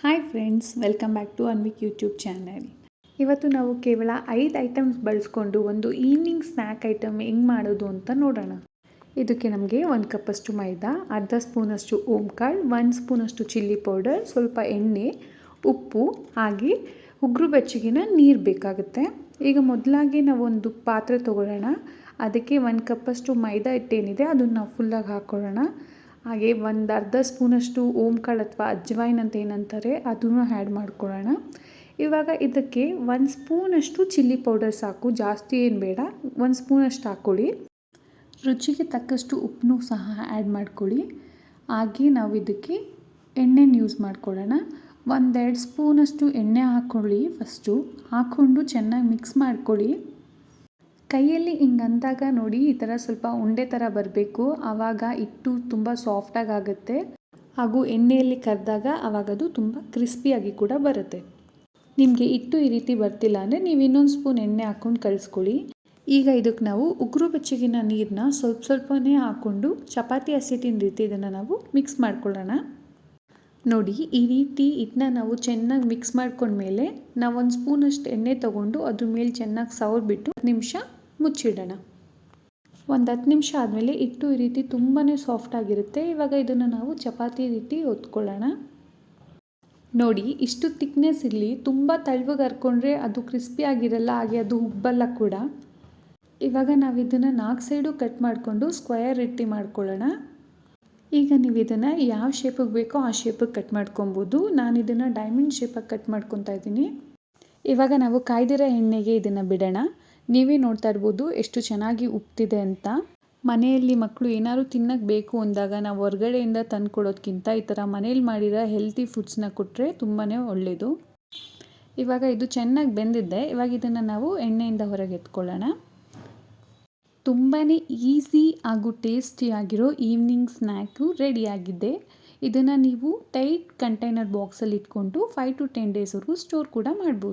Hi friends, welcome back to Anvik YouTube channel. ಇವತ್ತು ನಾವು ಕೇವಲ 5 ಐಟಮ್ಸ್ ಬಳಸ್ಕೊಂಡು ಒಂದು ಈವ್ನಿಂಗ್ ಸ್ನ್ಯಾಕ್ ಐಟಮ್ ಹೆಂಗೆ ಮಾಡೋದು ಅಂತ ನೋಡೋಣ. ಇದಕ್ಕೆ ನಮಗೆ 1 ಕಪ್ಪಷ್ಟು ಮೈದಾ, ಅರ್ಧ ಸ್ಪೂನಷ್ಟು ಓಂಕಾಳು, 1 ಸ್ಪೂನಷ್ಟು ಚಿಲ್ಲಿ ಪೌಡರ್, ಸ್ವಲ್ಪ ಎಣ್ಣೆ, ಉಪ್ಪು ಹಾಗೆ ಉಗುರು ಬೆಚ್ಚಗಿನ ನೀರು ಬೇಕಾಗುತ್ತೆ. ಈಗ ಮೊದಲಾಗಿ ನಾವು ಒಂದು ಪಾತ್ರೆ ತೊಗೊಳ್ಳೋಣ. ಅದಕ್ಕೆ 1 ಕಪ್ಪಷ್ಟು ಮೈದಾ ಹಿಟ್ಟೇನಿದೆ ಅದನ್ನು ನಾವು ಫುಲ್ಲಾಗಿ ಹಾಕ್ಕೊಳ್ಳೋಣ. ಹಾಗೆ ಒಂದು ಅರ್ಧ ಸ್ಪೂನಷ್ಟು ಓಂಕಾಳು ಅಥವಾ ಅಜ್ವೈನ್ ಅಂತ ಏನಂತಾರೆ ಅದನ್ನು ಆ್ಯಡ್ ಮಾಡ್ಕೊಳ್ಳೋಣ. ಇವಾಗ ಇದಕ್ಕೆ 1 ಸ್ಪೂನಷ್ಟು ಚಿಲ್ಲಿ ಪೌಡರ್ ಸಾಕು, ಜಾಸ್ತಿ ಏನು ಬೇಡ. 1 ಸ್ಪೂನಷ್ಟು ಹಾಕ್ಕೊಳ್ಳಿ. ರುಚಿಗೆ ತಕ್ಕಷ್ಟು ಉಪ್ಪನ್ನು ಸಹ ಆ್ಯಡ್ ಮಾಡ್ಕೊಳ್ಳಿ. ಹಾಗೆ ನಾವು ಇದಕ್ಕೆ ಎಣ್ಣೆನ ಯೂಸ್ ಮಾಡ್ಕೊಳ್ಳೋಣ. 1-2 ಸ್ಪೂನಷ್ಟು ಎಣ್ಣೆ ಹಾಕ್ಕೊಳ್ಳಿ. ಫಸ್ಟು ಹಾಕ್ಕೊಂಡು ಚೆನ್ನಾಗಿ ಮಿಕ್ಸ್ ಮಾಡ್ಕೊಳ್ಳಿ. ಕೈಯಲ್ಲಿ ಹಿಂಗೆ ಅಂದಾಗ ನೋಡಿ, ಈ ಥರ ಸ್ವಲ್ಪ ಉಂಡೆ ಥರ ಬರಬೇಕು. ಆವಾಗ ಹಿಟ್ಟು ತುಂಬ ಸಾಫ್ಟಾಗಿ ಆಗುತ್ತೆ ಹಾಗೂ ಎಣ್ಣೆಯಲ್ಲಿ ಕರೆದಾಗ ಆವಾಗದು ತುಂಬ ಕ್ರಿಸ್ಪಿಯಾಗಿ ಕೂಡ ಬರುತ್ತೆ. ನಿಮಗೆ ಹಿಟ್ಟು ಈ ರೀತಿ ಬರ್ತಿಲ್ಲ ಅಂದರೆ ನೀವು ಇನ್ನೊಂದು ಸ್ಪೂನ್ ಎಣ್ಣೆ ಹಾಕ್ಕೊಂಡು ಕಳಿಸ್ಕೊಳ್ಳಿ. ಈಗ ಇದಕ್ಕೆ ನಾವು ಉಗುರು ಬೆಚ್ಚಗಿನ ನೀರನ್ನ ಸ್ವಲ್ಪನೇ ಹಾಕ್ಕೊಂಡು ಚಪಾತಿ ಹಸಿಟ್ಟಿನ ರೀತಿ ಇದನ್ನು ನಾವು ಮಿಕ್ಸ್ ಮಾಡ್ಕೊಳ್ಳೋಣ. ನೋಡಿ, ಈ ರೀತಿ ಹಿಟ್ಟನ್ನ ನಾವು ಚೆನ್ನಾಗಿ ಮಿಕ್ಸ್ ಮಾಡ್ಕೊಂಡ್ಮೇಲೆ ನಾವು 1 ಸ್ಪೂನಷ್ಟು ಎಣ್ಣೆ ತೊಗೊಂಡು ಅದ್ರ ಮೇಲೆ ಚೆನ್ನಾಗಿ ಸವರ್ಬಿಟ್ಟು 10 ನಿಮಿಷ ಮುಚ್ಚಿಡೋಣ. ಒಂದು 10 ನಿಮಿಷ ಆದಮೇಲೆ ಹಿಟ್ಟು ಈ ರೀತಿ ತುಂಬಾ ಸಾಫ್ಟ್ ಆಗಿರುತ್ತೆ. ಇವಾಗ ಇದನ್ನು ನಾವು ಚಪಾತಿ ರೀತಿ ಒತ್ಕೊಳ್ಳೋಣ. ನೋಡಿ, ಇಷ್ಟು ಥಿಕ್ನೆಸ್ ಇರಲಿ. ತುಂಬ ತೆಳ್ಳಗೆ ಹರ್ಕೊಂಡ್ರೆ ಅದು ಕ್ರಿಸ್ಪಿ ಆಗಿರಲ್ಲ, ಹಾಗೆ ಅದು ಉಬ್ಬಲ್ಲ ಕೂಡ. ಇವಾಗ ನಾವು ಇದನ್ನು 4 ಸೈಡು ಕಟ್ ಮಾಡಿಕೊಂಡು ಸ್ಕ್ವಯರ್ ರೀತಿ ಮಾಡ್ಕೊಳ್ಳೋಣ. ಈಗ ನೀವು ಇದನ್ನು ಯಾವ ಶೇಪಿಗೆ ಬೇಕೋ ಆ ಶೇಪಿಗೆ ಕಟ್ ಮಾಡ್ಕೊಬೋದು. ನಾನು ಇದನ್ನು ಡೈಮಂಡ್ ಶೇಪಾಗಿ ಕಟ್ ಮಾಡ್ಕೊತಾ ಇದ್ದೀನಿ. ಇವಾಗ ನಾವು ಕಾಯ್ದಿರೋ ಎಣ್ಣೆಗೆ ಇದನ್ನು ಬಿಡೋಣ. ನೀವೇ ನೋಡ್ತಾ ಇರ್ಬೋದು ಎಷ್ಟು ಚೆನ್ನಾಗಿ ಉಬ್ತಿದೆ ಅಂತ. ಮನೆಯಲ್ಲಿ ಮಕ್ಕಳು ಏನಾದ್ರು ತಿನ್ನಕ್ಕೆ ಬೇಕು ಅಂದಾಗ ನಾವು ಹೊರಗಡೆಯಿಂದ ತಂದು ಕೊಡೋದಕ್ಕಿಂತ ಈ ಥರ ಮನೇಲಿ ಮಾಡಿರೋ ಹೆಲ್ತಿ ಫುಡ್ಸ್ನ ಕೊಟ್ಟರೆ ತುಂಬಾ ಒಳ್ಳೆಯದು. ಇವಾಗ ಇದು ಚೆನ್ನಾಗಿ ಬೆಂದಿದೆ. ಇವಾಗ ಇದನ್ನು ನಾವು ಎಣ್ಣೆಯಿಂದ ಹೊರಗೆ ಎತ್ಕೊಳ್ಳೋಣ. ತುಂಬಾ ಈಸಿ ಹಾಗೂ ಟೇಸ್ಟಿಯಾಗಿರೋ ಈವ್ನಿಂಗ್ ಸ್ನ್ಯಾಕು ರೆಡಿಯಾಗಿದೆ. ಇದನ್ನು ನೀವು ಟೈಟ್ ಕಂಟೈನರ್ ಬಾಕ್ಸಲ್ಲಿ ಇಟ್ಕೊಂಡು 5 to 10 ಡೇಸ್ವರೆಗೂ ಸ್ಟೋರ್ ಕೂಡ ಮಾಡ್ಬೋದು.